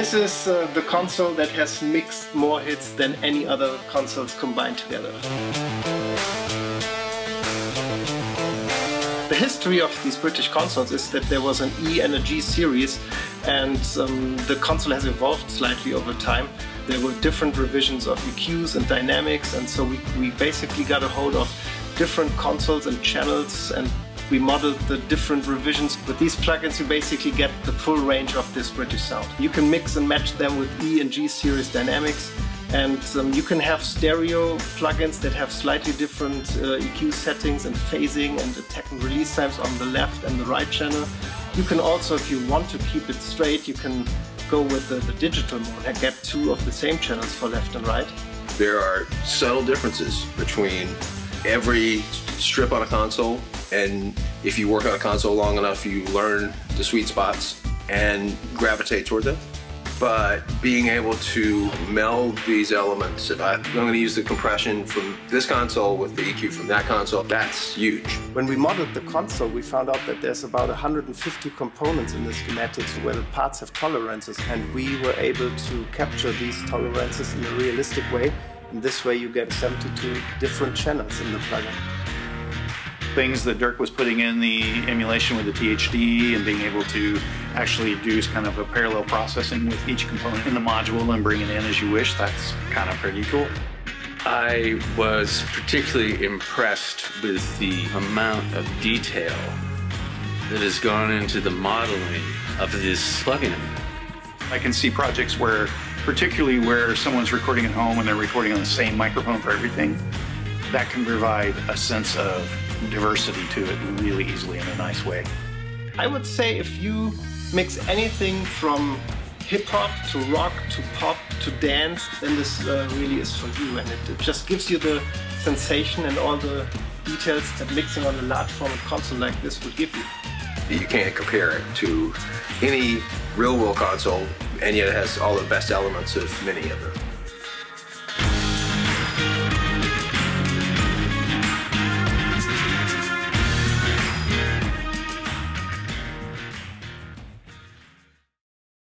This is the console that has mixed more hits than any other consoles combined together. The history of these British consoles is that there was an E and a G series, and the console has evolved slightly over time. There were different revisions of EQs and dynamics, and so we basically got a hold of different consoles and channels, and we modeled the different revisions. With these plugins you basically get the full range of this British sound. You can mix and match them with E and G series dynamics, and you can have stereo plugins that have slightly different EQ settings and phasing and attack and release times on the left and the right channel. You can also, if you want to keep it straight, you can go with the digital mode and get two of the same channels for left and right. There are subtle differences between every strip on a console, and if you work on a console long enough, you learn the sweet spots and gravitate toward them. But being able to meld these elements, if I'm going to use the compression from this console with the EQ from that console, that's huge. When we modeled the console, we found out that there's about 150 components in the schematics where the parts have tolerances, and we were able to capture these tolerances in a realistic way. And this way you get 72 different channels in the plugin. Things that Dirk was putting in the emulation with the THD and being able to actually do kind of a parallel processing with each component in the module and bring it in as you wish, that's kind of pretty cool. I was particularly impressed with the amount of detail that has gone into the modeling of this plugin. I can see projects where, particularly where someone's recording at home and they're recording on the same microphone for everything, that can provide a sense of diversity to it really easily in a nice way. I would say if you mix anything from hip-hop to rock to pop to dance, then this really is for you, and it just gives you the sensation and all the details that mixing on a large format console like this would give you. You can't compare it to any real-world console, and yet it has all the best elements of many of them.